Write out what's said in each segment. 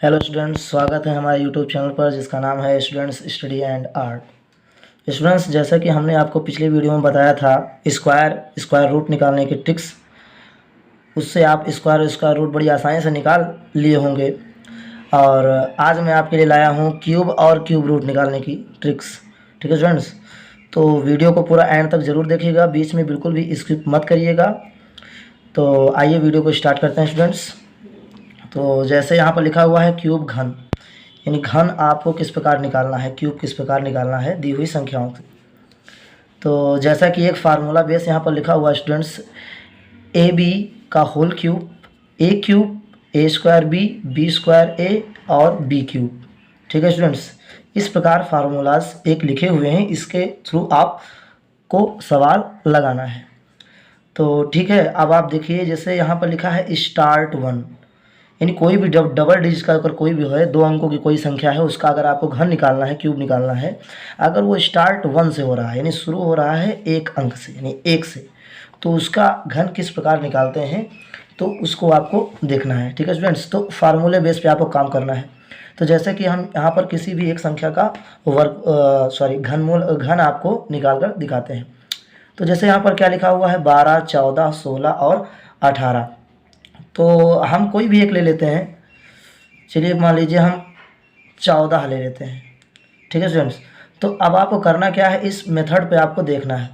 Hello students, स्वागत है हमारे यूट्यूब चैनल पर जिसका नाम है students study and art. Students, जैसा कि हमने आपको पिछले वीडियो में बताया था स्क्वायर रूट निकालने की ट्रिक्स, उससे आप स्क्वायर रूट बड़ी आसानी से निकाल लिए होंगे। और आज मैं आपके लिए लाया हूँ क्यूब और क्यूब रूट निकालने की ट्रिक्स। ठीक है स्टूडेंट्स, तो वीडियो को पूरा एंड तक ज़रूर देखिएगा, बीच में बिल्कुल भी स्किप मत करिएगा। तो आइए वीडियो को स्टार्ट करते हैं स्टूडेंट्स। तो जैसे यहाँ पर लिखा हुआ है क्यूब घन, यानी घन आपको किस प्रकार निकालना है, क्यूब किस प्रकार निकालना है दी हुई संख्याओं से। तो जैसा कि एक फार्मूला बेस यहाँ पर लिखा हुआ है स्टूडेंट्स, ए बी का होल क्यूब ए स्क्वायर बी स्क्वायर ए और बी क्यूब। ठीक है स्टूडेंट्स, इस प्रकार फार्मूलाज एक लिखे हुए हैं, इसके थ्रू आपको सवाल लगाना है। तो ठीक है, अब आप देखिए जैसे यहाँ पर लिखा है स्टार्ट 1, यानी कोई भी डबल डिजिट का अगर कोई भी है, 2 अंकों की कोई संख्या है, उसका अगर आपको घन निकालना है, क्यूब निकालना है, अगर वो स्टार्ट 1 से हो रहा है, यानी शुरू हो रहा है 1 अंक से, यानी 1 से, तो उसका घन किस प्रकार निकालते हैं तो उसको आपको देखना है। ठीक है स्टूडेंट्स, तो फार्मूले बेस पे आपको काम करना है। तो जैसे कि हम यहाँ पर किसी भी एक संख्या का घन आपको निकाल कर दिखाते हैं। तो जैसे यहाँ पर क्या लिखा हुआ है, 12, 14, 16 और 18। तो हम कोई भी एक ले लेते हैं। चलिए मान लीजिए हम 14 ले लेते हैं। ठीक है स्टूडेंट्स, तो अब आपको करना क्या है, इस मेथड पे आपको देखना है।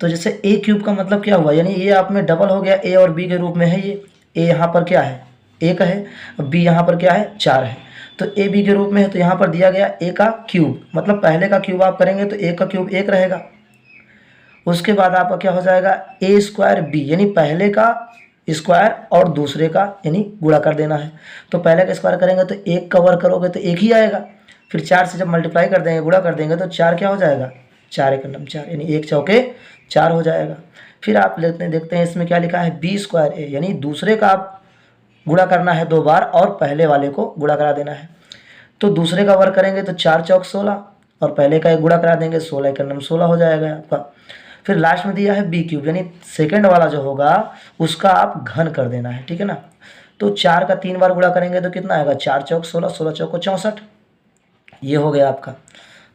तो जैसे ए क्यूब का मतलब क्या हुआ, यानी ये आप में डबल हो गया, ए और बी के रूप में है। ये ए यहाँ पर क्या है, 1 है, बी यहाँ पर क्या है, 4 है। तो ए बी के रूप में है, तो यहाँ पर दिया गया ए का क्यूब, मतलब पहले का क्यूब आप करेंगे तो ए का क्यूब 1 रहेगा। उसके बाद आपका क्या हो जाएगा, ए स्क्वायर बी, यानी पहले का स्क्वायर और दूसरे का यानी गुणा कर देना है। तो पहले का स्क्वायर करेंगे तो 1 का वर्ग करोगे तो 1 ही आएगा। फिर 4 से जब मल्टीप्लाई कर देंगे, गुणा कर देंगे, तो 4 क्या हो जाएगा, 4 एक नम 4, यानी 1 चौके 4 हो जाएगा। फिर आप देखते हैं इसमें क्या लिखा है, बी स्क्वायर ए, यानी दूसरे का आप गुणा करना है 2 बार और पहले वाले को गुणा करा देना है। तो दूसरे का वर्ग करेंगे तो 4 चौक 16 और पहले का एक गुणा करा देंगे, 16 एक नम 16 हो जाएगा आपका। फिर लास्ट में दिया है बी क्यूब, यानी सेकंड वाला जो होगा उसका आप घन कर देना है। ठीक है ना, तो 4 का 3 बार गुणा करेंगे तो कितना आएगा, 4 चौक 16, 16 चौक 64, ये हो गया आपका।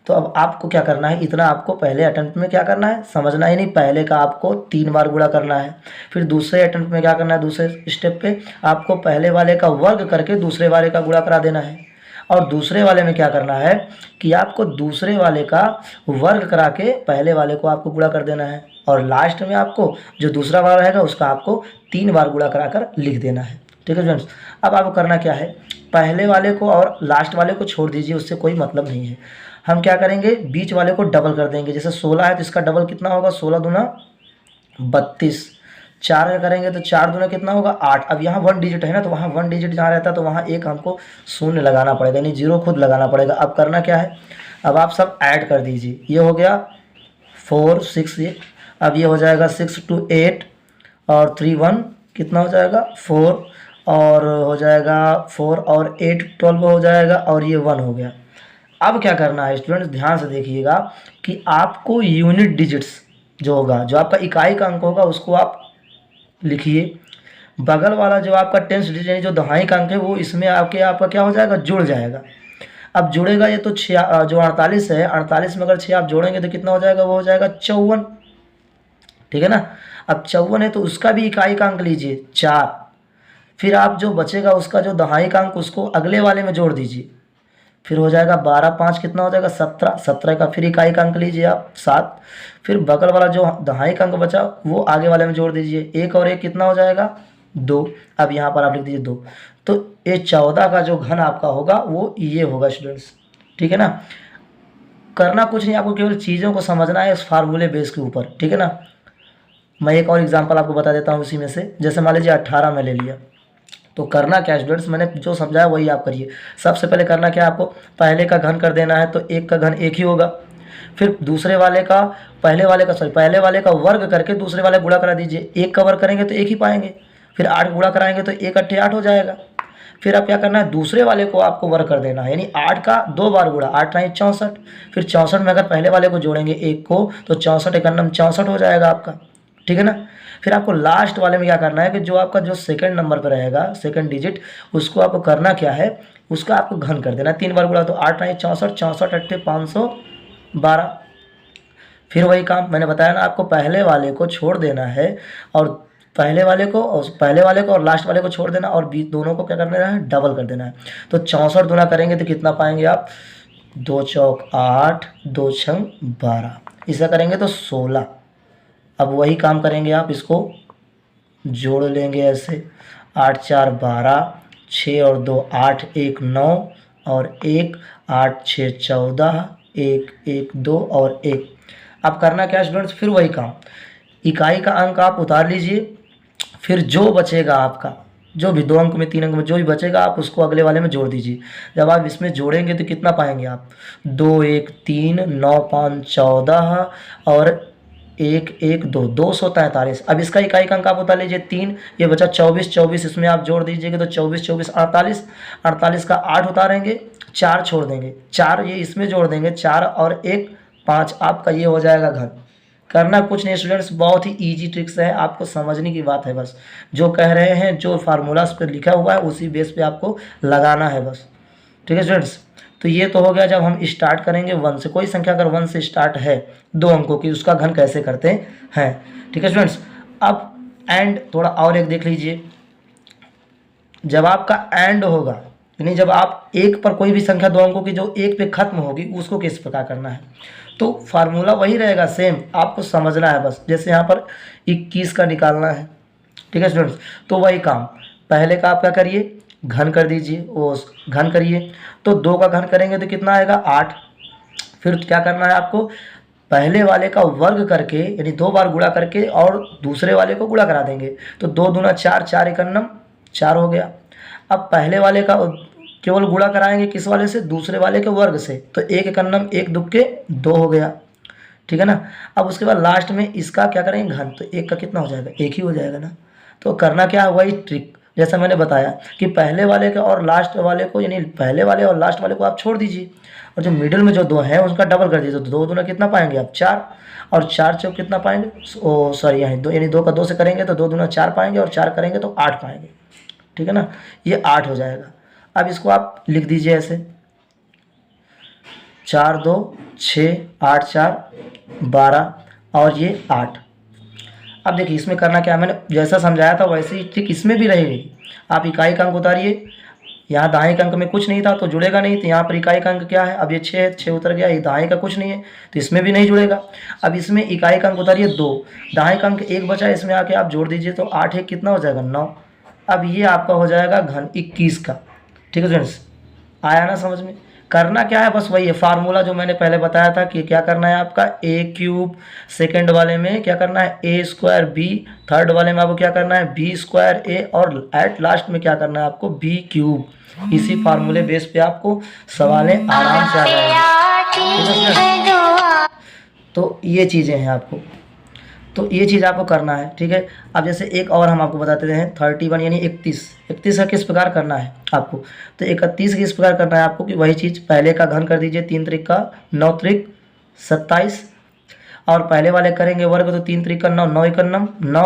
तो अब आपको क्या करना है, इतना आपको पहले अटेम्प्ट में क्या करना है समझना ही नहीं, पहले का आपको 3 बार गुणा करना है। फिर दूसरे अटेम्प्ट में क्या करना है, दूसरे स्टेप पे आपको पहले वाले का वर्ग करके दूसरे वाले का गुणा करा देना है। और दूसरे वाले में क्या करना है कि आपको दूसरे वाले का वर्ग करा के पहले वाले को आपको गुणा कर देना है। और लास्ट में आपको जो दूसरा वाला रहेगा उसका आपको 3 बार गुणा करा कर लिख देना है। ठीक है फ्रेंड्स, अब आपको करना क्या है, पहले वाले को और लास्ट वाले को छोड़ दीजिए, उससे कोई मतलब नहीं है। हम क्या करेंगे, बीच वाले को डबल कर देंगे। जैसे 16 है तो इसका डबल कितना होगा, 16 दूना 32। 4 का करेंगे तो 4 दूना कितना होगा, 8। अब यहाँ 1 डिजिट है ना, तो वहाँ 1 डिजिट जहाँ रहता है तो वहाँ एक हमको शून्य लगाना पड़ेगा, यानी 0 खुद लगाना पड़ेगा। अब करना क्या है, अब आप सब ऐड कर दीजिए। ये हो गया 4 6, ये अब ये हो जाएगा 6 2 8 और 3 1 कितना हो जाएगा 4, और हो जाएगा 4 और 8 12 हो जाएगा, और ये 1 हो गया। अब क्या करना है स्टूडेंट्स, ध्यान से देखिएगा कि आपको यूनिट डिजिट्स जो होगा, जो आपका इकाई का अंक होगा, उसको आप लिखिए। बगल वाला जो आपका टेंस डिजिट यानी जो दहाई का अंक है वो इसमें आपका क्या हो जाएगा, जुड़ जाएगा। अब जुड़ेगा ये तो 6, जो 48 है, 48 में अगर 6 आप जोड़ेंगे तो कितना हो जाएगा, वो हो जाएगा 54। ठीक है ना, अब 54 है तो उसका भी इकाई का अंक लीजिए 4। फिर आप जो बचेगा उसका जो दहाई का अंक उसको अगले वाले में जोड़ दीजिए। फिर हो जाएगा 12 5 कितना हो जाएगा 17, 17 का फिर इकाई का अंक लीजिए आप 7। फिर बगल वाला जो दहाई का अंक बचा वो आगे वाले में जोड़ दीजिए, 1 और 1 कितना हो जाएगा 2। अब यहाँ पर आप लिख दीजिए 2। तो ये 14 का जो घन आपका होगा वो ये होगा स्टूडेंट्स। ठीक है ना, करना कुछ नहीं, आपको केवल चीज़ों को समझना है इस फार्मूले बेस के ऊपर। ठीक है ना, मैं एक और एग्जाम्पल आपको बता देता हूँ उसी में से। जैसे मान लीजिए 18 में ले लिया, तो करना क्या है स्टूडेंट्स, मैंने जो समझाया वही आप करिए। सबसे पहले करना क्या है, आपको पहले का घन कर देना है, तो 1 का घन 1 ही होगा। फिर दूसरे वाले का पहले वाले का वर्ग करके दूसरे वाले गुणा करा दीजिए। 1 का वर्ग करेंगे तो 1 ही पाएंगे। फिर 8 गुणा कराएंगे तो 1 8 8 हो जाएगा। फिर अब क्या करना है, दूसरे वाले को आपको वर्ग कर देना है, यानी 8 का 2 बार गुणा, 8 9 64। फिर 64 में अगर पहले वाले को जोड़ेंगे 1 को तो 64 एक अन्नम 64 हो जाएगा आपका। ठीक है ना। फिर आपको लास्ट वाले में क्या करना है कि जो आपका जो सेकंड नंबर पर रहेगा, सेकंड डिजिट, उसको आपको करना क्या है, उसका आपको घन कर देना। 3 बार गुणा तो 8 9 64, 64 8 512। फिर वही काम मैंने बताया ना आपको, पहले वाले को छोड़ देना है और पहले वाले को और लास्ट वाले को छोड़ देना और बीच दोनों को क्या कर देना है, डबल कर देना है। तो 64 गुना करेंगे तो कितना पाएंगे आप, 2 चौक 8, 2 छंग 12, ऐसा करेंगे तो 16। अब वही काम करेंगे आप, इसको जोड़ लेंगे ऐसे, 8 4 12, 6 और 2 8, 1 9 और 1 8 6 14, 1 1 2 और 1। अब करना क्या स्टूडेंट्स, फिर वही काम, इकाई का अंक आप उतार लीजिए, फिर जो बचेगा आपका, जो भी 2 अंक में 3 अंक में जो भी बचेगा आप उसको अगले वाले में जोड़ दीजिए। जब आप इसमें जोड़ेंगे तो कितना पाएंगे आप, 2 1 3 9 5 14 और 1 1 2 243। अब इसका इकाई का अंक आप उतार लीजिए 3, ये बचा 24, 24 इसमें आप जोड़ दीजिएगा तो 24 24 48, 48 का 8 उतारेंगे, 4 छोड़ देंगे, 4 ये इसमें जोड़ देंगे, 4 और 1 5, आपका ये हो जाएगा घन। करना कुछ नहीं स्टूडेंट्स, बहुत ही इजी ट्रिक्स है, आपको समझने की बात है बस। जो कह रहे हैं, जो फार्मूलाज पे लिखा हुआ है उसी बेस पे आपको लगाना है बस। ठीक है स्टूडेंट्स, तो ये तो हो गया जब हम स्टार्ट करेंगे 1 से। कोई संख्या अगर 1 से स्टार्ट है 2 अंकों की, उसका घन कैसे करते हैं। ठीक है स्टूडेंट्स, अब एंड थोड़ा और एक देख लीजिए। जब आपका एंड होगा, यानी जब आप एक पर कोई भी संख्या 2 अंकों की जो 1 पे खत्म होगी, उसको किस प्रकार करना है, तो फार्मूला वही रहेगा सेम, आपको समझना है बस। जैसे यहाँ पर 21 का निकालना है, ठीक है स्टूडेंट्स, तो वही काम, पहले का आप क्या करिए, घन कर दीजिए, वो घन करिए, तो 2 का घन करेंगे तो कितना आएगा 8। फिर क्या करना है आपको, पहले वाले का वर्ग करके, यानी 2 बार गुणा करके और दूसरे वाले को गुणा करा देंगे, तो 2 दूना 4, 4 एकन्नम 4 हो गया। अब पहले वाले का केवल गुणा कराएंगे किस वाले से, दूसरे वाले के वर्ग से, तो 1 एकन्नम 1 दुक्के 2 हो गया। ठीक है ना। अब उसके बाद लास्ट में इसका क्या करेंगे घन, तो 1 का कितना हो जाएगा, 1 ही हो जाएगा ना। तो करना क्या है, वही ट्रिक जैसा मैंने बताया कि पहले वाले का और लास्ट वाले को, यानी पहले वाले और लास्ट वाले को आप छोड़ दीजिए और जो मिडिल में जो 2 है उसका डबल कर दीजिए, तो 2 दूना कितना पाएंगे आप 4, और 4 चौक कितना पाएंगे, ओ सॉरी यहाँ 2, यानी 2 का 2 से करेंगे तो 2 दूना 4 पाएंगे और 4 करेंगे तो 8 पाएंगे। ठीक है ना, ये 8 हो जाएगा। अब इसको आप लिख दीजिए ऐसे, 4 2 6 8 4 12 और ये 8। अब देखिए इसमें करना क्या है, मैंने जैसा समझाया था वैसे ही ट्रिक इसमें भी रहेगी। आप इकाई का अंक उतारिए, यहाँ दाएं के अंक में कुछ नहीं था तो जुड़ेगा नहीं, तो यहाँ पर इकाई का अंक क्या है, अब ये 6 है, 6 उतर गया, ये दाएं का कुछ नहीं है तो इसमें भी नहीं जुड़ेगा। अब इसमें इकाई का अंक उतारिए 2, दाएं का अंक 1 बचा, इसमें आके आप जोड़ दीजिए तो 8 1 कितना हो जाएगा 9। अब ये आपका हो जाएगा घन 21 का। ठीक है फ्रेंड्स, आया ना समझ में। करना क्या है, बस वही है फार्मूला जो मैंने पहले बताया था कि क्या करना है आपका, ए क्यूब, सेकंड वाले में क्या करना है ए स्क्वायर बी, थर्ड वाले में आपको क्या करना है बी स्क्वायर ए, और एट लास्ट में क्या करना है आपको बी क्यूब। इसी फार्मूले बेस पे आपको सवालें आराम से आ जाएंगे। तो ये चीज़ें हैं आपको, तो ये चीज़ आपको करना है। ठीक है, अब जैसे एक और हम आपको बताते हैं 31 यानी 31 का किस प्रकार करना है आपको, तो 31 किस प्रकार करना है आपको कि वही चीज़, पहले का घन कर दीजिए, 3 त्रिक का 9 त्रिक 27, और पहले वाले करेंगे वर्ग तो 3 त्रिक का 9, 9 एकन्नम 9,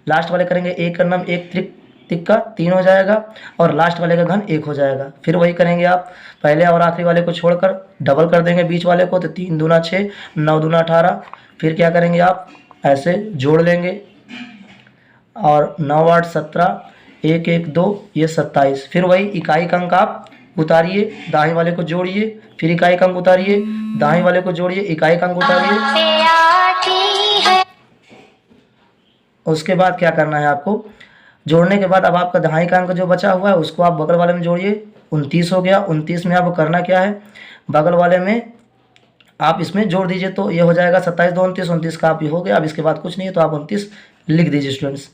लास्ट वाले करेंगे 1 एकन्नम 1 त्रिक का 3 हो जाएगा, और लास्ट वाले का घन 1 हो जाएगा। फिर वही करेंगे आप, पहले और आखिरी वाले को छोड़कर डबल कर देंगे बीच वाले को, तो 3 दूना 6, 9 दूना 18। फिर क्या करेंगे आप, ऐसे जोड़ लेंगे, और 9 8 17, 1 1 2, ये 27। फिर वही इकाई का अंक आप उतारिए, दाएं वाले को जोड़िए, फिर इकाई का अंक उतारिए, दाएं वाले को जोड़िए, इकाई का अंक उतारिए। उसके बाद क्या करना है आपको, जोड़ने के बाद अब आपका दाएं का अंक जो बचा हुआ है उसको आप बगल वाले में जोड़िए, 29 हो गया। 29 में आपको करना क्या है, बगल वाले में आप इसमें जोड़ दीजिए, तो ये हो जाएगा 27 2 29, 29 का आप ये हो गया। अब इसके बाद कुछ नहीं है तो आप 29 लिख दीजिए स्टूडेंट्स।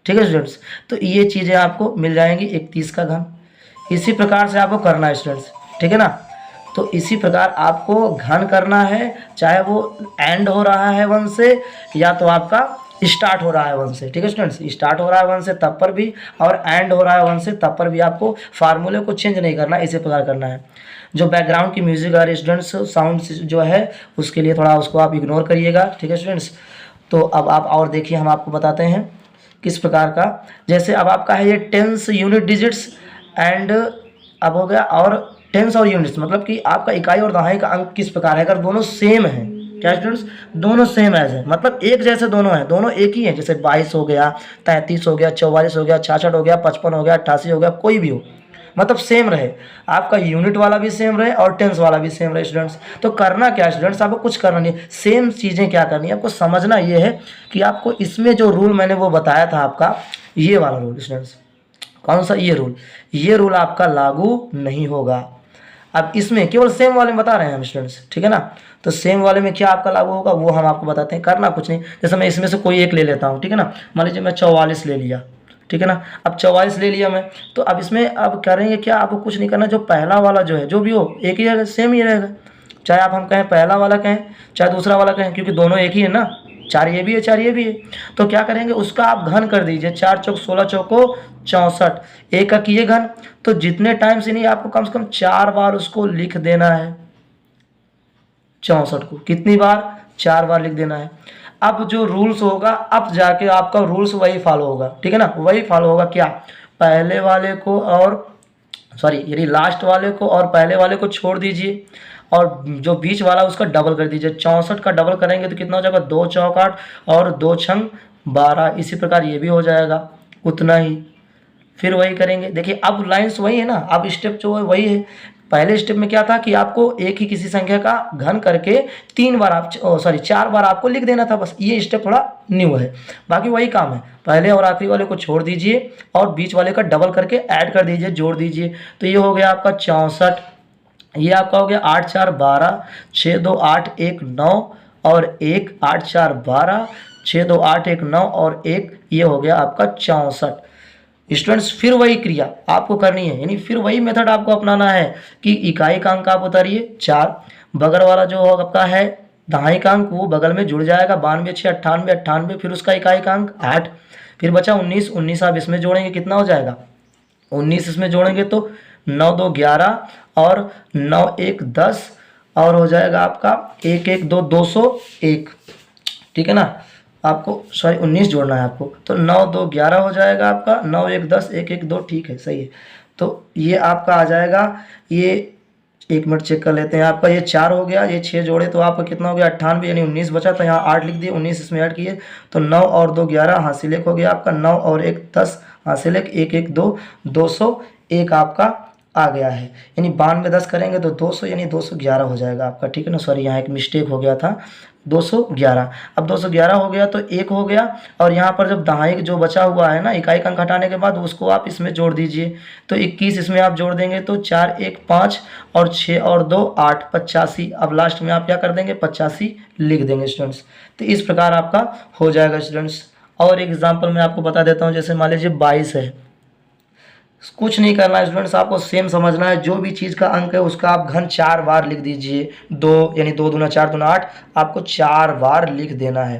ठीक है स्टूडेंट्स, तो ये चीज़ें आपको मिल जाएंगी 31 का घन। इसी प्रकार से आपको करना है स्टूडेंट्स, ठीक है ना। तो इसी प्रकार आपको घन करना है, चाहे वो एंड हो रहा है 1 से या तो आपका स्टार्ट हो रहा है 1 से। ठीक है स्टूडेंट्स, स्टार्ट हो रहा है 1 से तब पर भी, और एंड हो रहा है 1 से तब पर भी आपको फार्मूले को चेंज नहीं करना, इसी प्रकार करना है। जो बैकग्राउंड की म्यूजिक आ रही है स्टूडेंट्स, साउंड जो है उसके लिए थोड़ा उसको आप इग्नोर करिएगा। ठीक है स्टूडेंट्स, तो अब आप और देखिए, हम आपको बताते हैं किस प्रकार का। जैसे अब आपका है ये टेंस यूनिट डिजिट्स एंड अब हो गया, और टेंस और यूनिट्स मतलब कि आपका इकाई और दहाई का अंक किस प्रकार है, अगर दोनों सेम है। क्या स्टूडेंट्स, दोनों सेम एज है, मतलब एक जैसे दोनों हैं, दोनों एक ही है। जैसे 22 हो गया, 33 हो गया, 44 हो गया, 66 हो गया, 55 हो गया, 88 हो गया, कोई भी हो, मतलब सेम रहे। आपका यूनिट वाला भी सेम रहे और टेंस वाला भी सेम रहे स्टूडेंट्स। तो करना क्या है स्टूडेंट्स, आपको कुछ करना नहीं है, सेम चीज़ें क्या करनी है आपको समझना ये है कि आपको इसमें जो रूल मैंने वो बताया था आपका, ये वाला रूल स्टूडेंट्स, कौन सा, ये रूल आपका लागू नहीं होगा। अब इसमें केवल सेम वाले में बता रहे हैं हम स्टूडेंट्स, ठीक है ना। तो सेम वाले में क्या आपका लागू होगा वो हम आपको बताते हैं। करना कुछ नहीं, जैसे मैं इसमें से कोई एक ले लेता हूँ, ठीक है ना। मान लीजिए मैं 44 ले लिया, ठीक है ना। अब 44 ले लिया मैं, तो अब इसमें अब करेंगे क्या, आपको कुछ नहीं करना, जो पहला वाला जो है जो भी हो एक ही रहेगा, सेम ही रहेगा। चाहे आप हम कहें पहला वाला कहें चाहे दूसरा वाला कहें, क्योंकि दोनों एक ही है ना, 4 ये भी है 4 ये भी है। तो क्या करेंगे, उसका आप घन कर दीजिए, 4 चौक 16 चौको 64, एक का किए घन। तो जितने टाइम से नहीं आपको कम से कम 4 बार उसको लिख देना है, 64 को कितनी बार, 4 बार लिख देना है। अब जो रूल्स होगा, अब जाके आपका रूल्स वही फॉलो होगा, ठीक है ना। वही फॉलो होगा क्या, पहले वाले को और सॉरी यानी लास्ट वाले को और पहले वाले को छोड़ दीजिए, और जो बीच वाला उसका डबल कर दीजिए। 64 का डबल करेंगे तो कितना हो जाएगा, 2 चौक 8 और 2 छंग 12। इसी प्रकार ये भी हो जाएगा उतना ही। फिर वही करेंगे, देखिए अब लाइंस वही है ना, अब स्टेप जो है वही है। पहले स्टेप में क्या था कि आपको एक ही किसी संख्या का घन करके 3 बार आप 4 बार आपको लिख देना था, बस ये स्टेप थोड़ा न्यू है। बाकी वही काम है, पहले और आखिरी वाले को छोड़ दीजिए और बीच वाले का डबल करके ऐड कर दीजिए, जोड़ दीजिए। तो ये हो गया आपका 64, ये आपका हो गया 8 4 12, 6 2 8 1 9 और 1 8 4 12, 6 2 8 1 9 और 1, ये हो गया आपका 64। स्टूडेंट्स फिर वही क्रिया आपको करनी है, यानी फिर वही मेथड आपको अपनाना है कि इकाई का अंक आप उतारिए 4, बगल वाला जो आपका है दहाई का अंक वो बगल में जुड़ जाएगा, 92 6 98 98, फिर उसका इकाई का अंक 8, फिर बचा 19 19 आप इसमें जोड़ेंगे कितना हो जाएगा, 19 इसमें जोड़ेंगे तो 9 2 11 और 9 1 10 और हो जाएगा आपका 1 1 2 201, ठीक है ना। आपको सॉरी 19 जोड़ना है आपको, तो 9 2 11 हो जाएगा आपका, 9 1 10 1 1 2, ठीक है सही है। तो ये आपका आ जाएगा, ये 1 मिनट चेक कर लेते हैं, आपका ये 4 हो गया, ये 6 जोड़े तो आपका कितना हो गया 98, यानी 19 बचा, तो यहाँ 8 लिख दिए, 19 इसमें ऐड किए तो 9 और 2 11 हासिल 1 हो गया आपका, 9 और 1 10 हासिल 1 1 1 2 201 आपका आ गया है। यानी 92 10 करेंगे तो 200 यानी 211 हो जाएगा आपका, ठीक है ना। सॉरी यहाँ एक मिस्टेक हो गया था, 211। अब 211 हो गया तो 1 हो गया, और यहाँ पर जब दहाई जो बचा हुआ है ना इकाई का अंक हटाने के बाद उसको आप इसमें जोड़ दीजिए, तो 21 इसमें आप जोड़ देंगे तो 4 1 5 और 6 और 2 8 85। अब लास्ट में आप क्या कर देंगे 85 लिख देंगे स्टूडेंट्स। तो इस प्रकार आपका हो जाएगा स्टूडेंट्स। और एक एग्जाम्पल मैं आपको बता देता हूँ, जैसे मान लीजिए 22 है, कुछ नहीं करना है स्टूडेंट्स, आपको सेम समझना है, जो भी चीज़ का अंक है उसका आप घन 4 बार लिख दीजिए, 2 यानी 2 दूना 4 दूना 8, आपको 4 बार लिख देना है।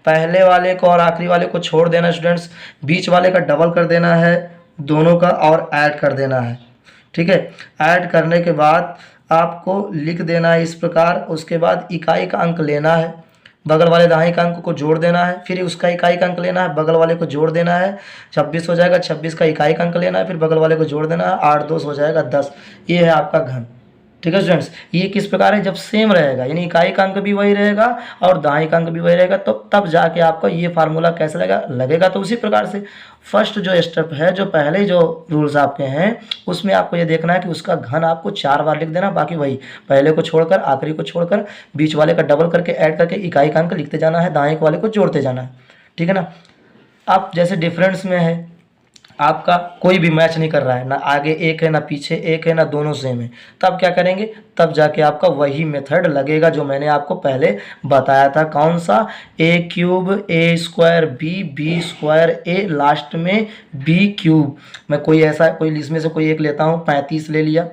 पहले वाले को और आखिरी वाले को छोड़ देना स्टूडेंट्स, बीच वाले का डबल कर देना है दोनों का और ऐड कर देना है, ठीक है। ऐड करने के बाद आपको लिख देना है इस प्रकार, उसके बाद इकाई का अंक लेना है, बगल वाले दहाई का अंक को जोड़ देना है, फिर उसका इकाई का अंक लेना है, बगल वाले को जोड़ देना है, 26 हो जाएगा, 26 का इकाई का अंक लेना है, फिर बगल वाले को जोड़ देना है, 8 2 हो जाएगा 10। ये है आपका घन, ठीक है स्टूडेंट्स। ये किस प्रकार है, जब सेम रहेगा यानी इकाई का अंक भी वही रहेगा और दहाई का अंक भी वही रहेगा, तो तब जाके आपका ये फार्मूला कैसे लगेगा। तो उसी प्रकार से फर्स्ट जो स्टेप है, जो पहले जो रूल्स आपके हैं उसमें आपको ये देखना है कि उसका घन आपको 4 बार लिख देना, बाकी वही पहले को छोड़कर आखिरी को छोड़कर बीच वाले का डबल करके ऐड करके इकाई का अंक लिखते जाना है, दाएं वाले को जोड़ते जाना है, ठीक है ना। अब जैसे डिफरेंस में है आपका कोई भी मैच नहीं कर रहा है, ना आगे एक है ना पीछे एक है ना दोनों सेम है, तब क्या करेंगे, तब जाके आपका वही मेथड लगेगा जो मैंने आपको पहले बताया था। कौन सा, a cube a square b square a last में b क्यूब। मैं कोई ऐसा कोई इसमें से कोई एक लेता हूँ, 35 ले लिया,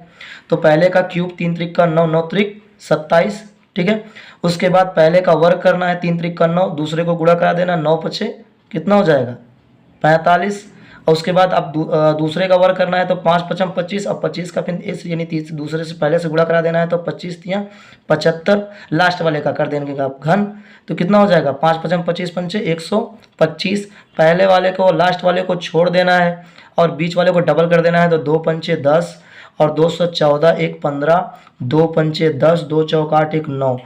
तो पहले का क्यूब 3 त्रिक का 9 9 त्रिक 27, ठीक है। उसके बाद पहले का वर्ग करना है, 3 त्रिक का 9, दूसरे को गुणा करा देना, 9 पचे कितना हो जाएगा 45, और उसके बाद अब दूसरे का वर्ग करना है तो 5 पचम 25 और 25 का फिर इस यानी दूसरे से पहले से गुणा करा देना है तो 25 तियाँ 75, लास्ट वाले का कर देंगे आप घन, तो कितना हो जाएगा 5 पचम 25 पंचे 125। पहले वाले को लास्ट वाले को छोड़ देना है और बीच वाले को डबल कर देना है तो 2 पंचे 10 और 214 1 15, 2 पंचे 10, 2 चौक 8 1 9,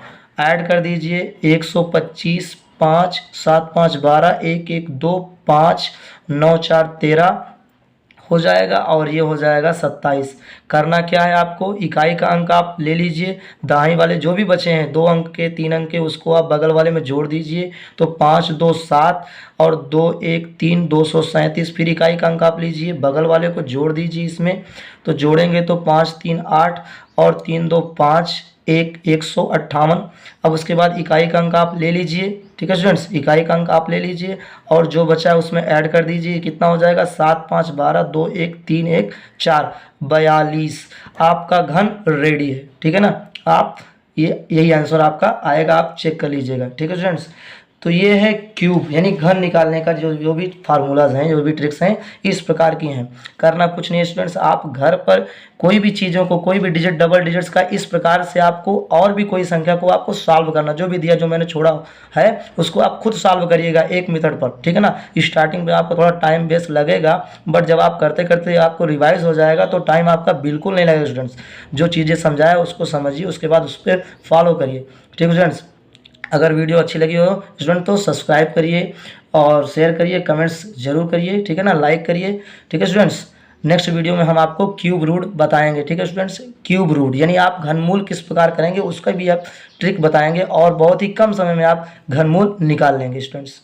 ऐड कर दीजिए 125, 5 7 5 12, 1 1 2 5, 9 4 13 हो जाएगा और ये हो जाएगा 27। करना क्या है आपको, इकाई का अंक आप ले लीजिए, दाएं वाले जो भी बचे हैं 2 अंक के 3 अंक के उसको आप बगल वाले में जोड़ दीजिए, तो 5 2 7 और 2 1 3 237। फिर इकाई का अंक आप लीजिए, बगल वाले को जोड़ दीजिए इसमें, तो जोड़ेंगे तो 5 3 8 और 3 2 5 1 158। अब उसके बाद इकाई का अंक आप ले लीजिए, ठीक है स्टूडेंट्स, इकाई का अंक आप ले लीजिए और जो बचा है उसमें ऐड कर दीजिए, कितना हो जाएगा 7 5 12 2 1 3 1 4 42। आपका घन रेडी है, ठीक है ना। आप यही आंसर आपका आएगा, आप चेक कर लीजिएगा, ठीक है स्टूडेंट्स। तो ये है क्यूब यानी घन निकालने का जो भी फार्मूलाज हैं, जो भी ट्रिक्स हैं, इस प्रकार की हैं। करना कुछ नहीं है स्टूडेंट्स, आप घर पर कोई भी चीज़ों को, कोई भी डिजिट डबल डिजिट्स का इस प्रकार से आपको और भी कोई संख्या को आपको सॉल्व करना, जो भी दिया जो मैंने छोड़ा है उसको आप खुद सॉल्व करिएगा एक मेथड पर, ठीक है ना। स्टार्टिंग में आपको थोड़ा टाइम वेस्ट लगेगा, बट जब आप करते करते आपको रिवाइज हो जाएगा तो टाइम आपका बिल्कुल नहीं लगेगा स्टूडेंट्स। जो चीज़ें समझाया उसको समझिए, उसके बाद उस पर फॉलो करिए, ठीक है स्टूडेंट्स। अगर वीडियो अच्छी लगी हो स्टूडेंट तो सब्सक्राइब करिए और शेयर करिए, कमेंट्स जरूर करिए, ठीक है ना, लाइक करिए, ठीक है स्टूडेंट्स। नेक्स्ट वीडियो में हम आपको क्यूब रूट बताएंगे, ठीक है स्टूडेंट्स। क्यूब रूट यानी आप घनमूल किस प्रकार करेंगे उसका भी आप ट्रिक बताएंगे और बहुत ही कम समय में आप घनमूल निकाल लेंगे स्टूडेंट्स।